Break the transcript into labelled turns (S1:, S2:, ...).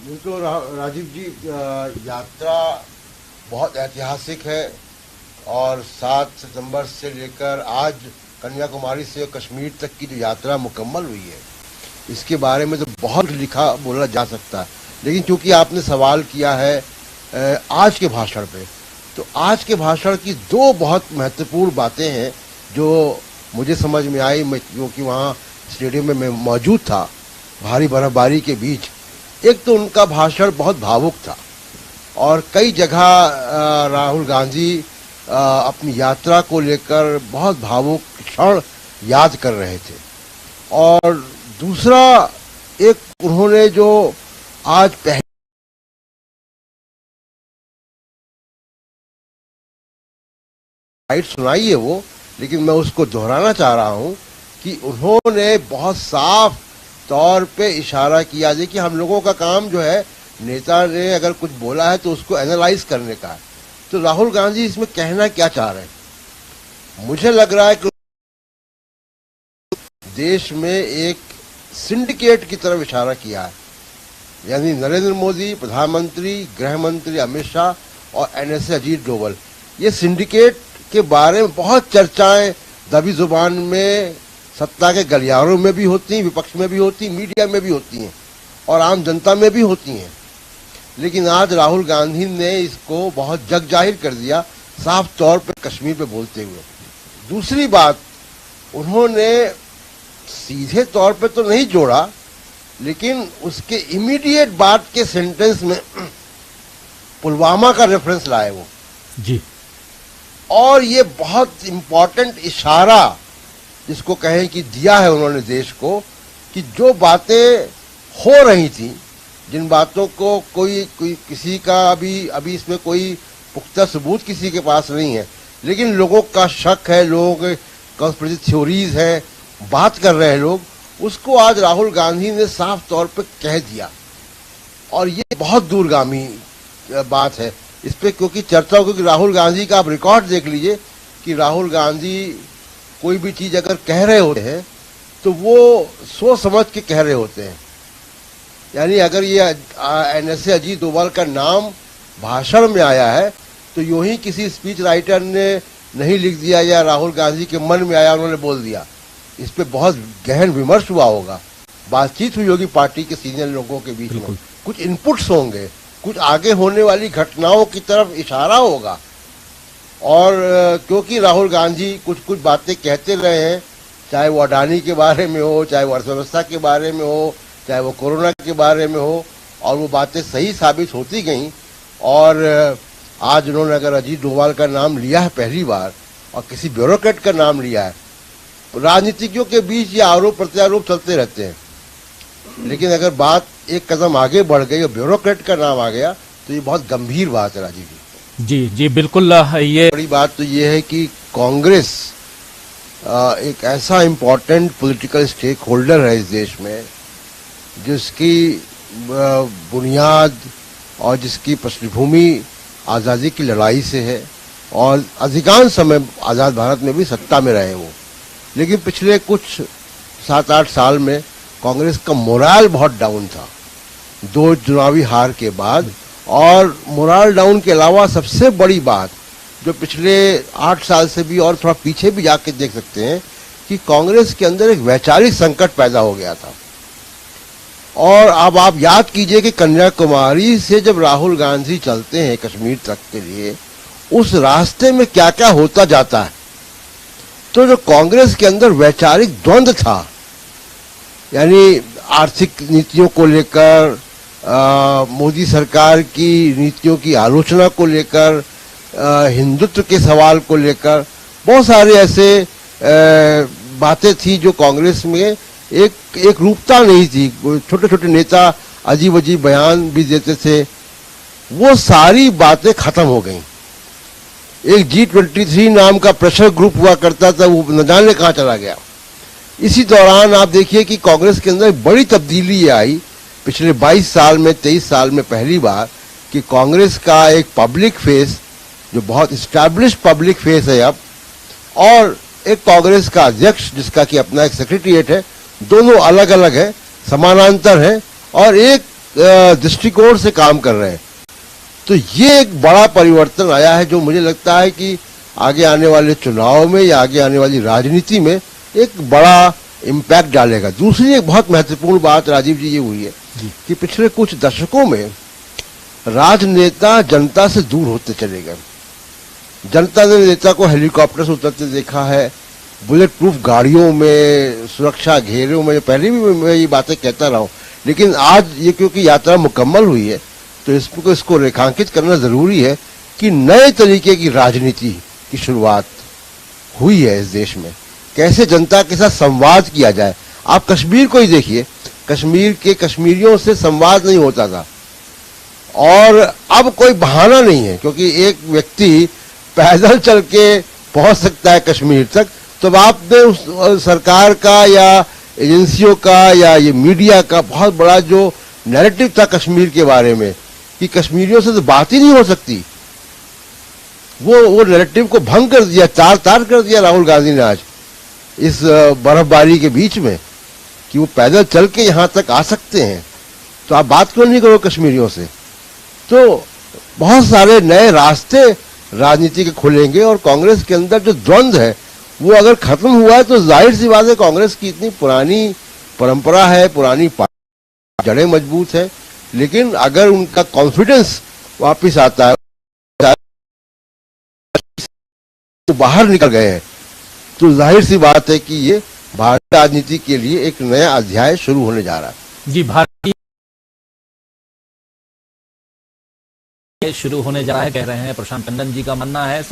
S1: बिल्कुल राजीव जी, यात्रा बहुत ऐतिहासिक है और 7 सितंबर से लेकर आज कन्याकुमारी से कश्मीर तक की जो यात्रा मुकम्मल हुई है, इसके बारे में तो बहुत लिखा बोला जा सकता है। लेकिन क्योंकि आपने सवाल किया है आज के भाषण पे, तो आज के भाषण की दो बहुत महत्वपूर्ण बातें हैं जो मुझे समझ में आई, क्योंकि वहाँ स्टेडियम में मैं मौजूद था भारी बर्फबारी के बीच। एक तो उनका भाषण बहुत भावुक था और कई जगह राहुल गांधी अपनी यात्रा को लेकर बहुत भावुक क्षण याद कर रहे थे। और दूसरा, एक उन्होंने जो आज पहले सुनाई है वो, लेकिन मैं उसको दोहराना चाह रहा हूं कि उन्होंने बहुत साफ तौर पे इशारा किया है कि हम लोगों का काम जो है, नेता ने अगर कुछ बोला है तो उसको एनालाइज करने का है। तो राहुल गांधी इसमें कहना क्या चाह रहे हैं? मुझे लग रहा है कि देश में एक सिंडिकेट की तरफ इशारा किया है, यानी नरेंद्र मोदी, प्रधानमंत्री, गृह मंत्री अमित शाह और एनएसए अजीत डोभाल, ये सिंडिकेट के बारे में बहुत चर्चाएं दबी जुबान में सत्ता के गलियारों में भी होती हैं, विपक्ष में भी होती हैं, मीडिया में भी होती हैं और आम जनता में भी होती हैं। लेकिन आज राहुल गांधी ने इसको बहुत जग जाहिर कर दिया, साफ तौर पर कश्मीर पे बोलते हुए। दूसरी बात, उन्होंने सीधे तौर पे तो नहीं जोड़ा, लेकिन उसके इमीडिएट बाद के सेंटेंस में पुलवामा का रेफरेंस लाए वो
S2: जी।
S1: और ये बहुत इंपॉर्टेंट इशारा जिसको कहें कि दिया है उन्होंने देश को, कि जो बातें हो रही थी, जिन बातों को कोई किसी का अभी इसमें कोई पुख्ता सबूत किसी के पास नहीं है, लेकिन लोगों का शक है, लोगों के कॉन्स्पिरेसी थ्योरीज है, बात कर रहे हैं लोग, उसको आज राहुल गांधी ने साफ तौर पे कह दिया। और ये बहुत दूरगामी बात है इस पे, क्योंकि चर्चा, क्योंकि राहुल गांधी का आप रिकॉर्ड देख लीजिए कि राहुल गांधी कोई भी चीज अगर कह रहे होते हैं तो वो सोच समझ के कह रहे होते हैं। यानी अगर ये एनएसए अजीत डोभाल का नाम भाषण में आया है तो यूं ही किसी स्पीच राइटर ने नहीं लिख दिया या राहुल गांधी के मन में आया उन्होंने बोल दिया। इस पे बहुत गहन विमर्श हुआ होगा, बातचीत हुई होगी पार्टी के सीनियर लोगों के बीच में, कुछ इनपुट्स होंगे, कुछ आगे होने वाली घटनाओं की तरफ इशारा होगा। और क्योंकि राहुल गांधी कुछ कुछ बातें कहते रहे हैं, चाहे वो अडानी के बारे में हो, चाहे वो अर्थव्यवस्था के बारे में हो, चाहे वो कोरोना के बारे में हो, और वो बातें सही साबित होती गई। और आज उन्होंने अगर अजीत डोभाल का नाम लिया है पहली बार और किसी ब्यूरोक्रेट का नाम लिया है, राजनीतिज्ञों के बीच ये आरोप प्रत्यारोप चलते रहते हैं, लेकिन अगर बात एक कदम आगे बढ़ गई और ब्यूरोक्रेट का नाम आ गया तो ये बहुत गंभीर बात है राजीव जी।
S2: जी बिल्कुल। ये
S1: बड़ी बात तो ये है कि कांग्रेस एक ऐसा इम्पोर्टेंट पॉलिटिकल स्टेक होल्डर है इस देश में, जिसकी बुनियाद और जिसकी पृष्ठभूमि आज़ादी की लड़ाई से है और अधिकांश समय आज़ाद भारत में भी सत्ता में रहे वो। लेकिन पिछले कुछ 7-8 साल में कांग्रेस का मोराल बहुत डाउन था 2 चुनावी हार के बाद। और मोराल डाउन के अलावा सबसे बड़ी बात जो पिछले 8 साल से भी और थोड़ा पीछे भी जाके देख सकते हैं कि कांग्रेस के अंदर एक वैचारिक संकट पैदा हो गया था। और अब आप याद कीजिए कि कन्याकुमारी से जब राहुल गांधी चलते हैं कश्मीर तक के लिए, उस रास्ते में क्या क्या होता जाता है। तो जो कांग्रेस के अंदर वैचारिक द्वंद्व था, यानी आर्थिक नीतियों को लेकर, मोदी सरकार की नीतियों की आलोचना को लेकर, हिंदुत्व के सवाल को लेकर, बहुत सारे ऐसे बातें थी जो कांग्रेस में एक रूपता नहीं थी। छोटे छोटे नेता अजीब अजीब बयान भी देते थे, वो सारी बातें खत्म हो गई। एक G23 नाम का प्रेशर ग्रुप हुआ करता था, वो न जाने कहाँ चला गया। इसी दौरान आप देखिए कि कांग्रेस के अंदर बड़ी तब्दीली आई पिछले 22 साल में, 23 साल में पहली बार कि कांग्रेस का एक पब्लिक फेस, जो बहुत इस्टेब्लिश पब्लिक फेस है अब, और एक कांग्रेस का अध्यक्ष जिसका कि अपना एक सेक्रेटरिएट है, दोनों अलग अलग है, समानांतर है, और एक दृष्टिकोण से काम कर रहे हैं। तो ये एक बड़ा परिवर्तन आया है जो मुझे लगता है कि आगे आने वाले चुनाव में या आगे आने वाली राजनीति में एक बड़ा इम्पैक्ट डालेगा। दूसरी एक बहुत महत्वपूर्ण बात राजीव जी ये हुई है कि पिछले कुछ दशकों में राजनेता जनता से दूर होते चले गए। जनता ने नेता को हेलीकॉप्टर से उतरते देखा है, बुलेट प्रूफ गाड़ियों में, सुरक्षा घेरों में, पहले भी मैं ये बातें कहता रहा हूं, लेकिन आज ये क्योंकि यात्रा मुकम्मल हुई है तो इसको रेखांकित करना जरूरी है कि नए तरीके की राजनीति की शुरुआत हुई है इस देश में। कैसे जनता के साथ संवाद किया जाए। आप कश्मीर को ही देखिए, कश्मीर के कश्मीरियों से संवाद नहीं होता था और अब कोई बहाना नहीं है, क्योंकि एक व्यक्ति पैदल चल के पहुंच सकता है कश्मीर तक, तो आपने उस सरकार का या एजेंसियों का या ये मीडिया का बहुत बड़ा जो नैरेटिव था कश्मीर के बारे में कि कश्मीरियों से तो बात ही नहीं हो सकती, वो नैरेटिव को भंग कर दिया, तार कर दिया राहुल गांधी ने आज इस बर्फबारी के बीच में कि वो पैदल चल के यहां तक आ सकते हैं। तो आप बात क्यों नहीं करो कश्मीरियों से। तो बहुत सारे नए रास्ते राजनीति के खुलेंगे और कांग्रेस के अंदर जो द्वंद्व है वो अगर खत्म हुआ है तो जाहिर सी बात है कांग्रेस की इतनी पुरानी परंपरा है, पुरानी जड़ें मजबूत है, लेकिन अगर उनका कॉन्फिडेंस वापिस आता है, तो बाहर निकल गए हैं, तो जाहिर सी बात है कि ये भारतीय राजनीति के लिए एक नया अध्याय शुरू होने जा रहा है।
S2: जी, भारतीय शुरू होने जा रहा है कह रहे हैं प्रशांत टंडन जी का मानना है।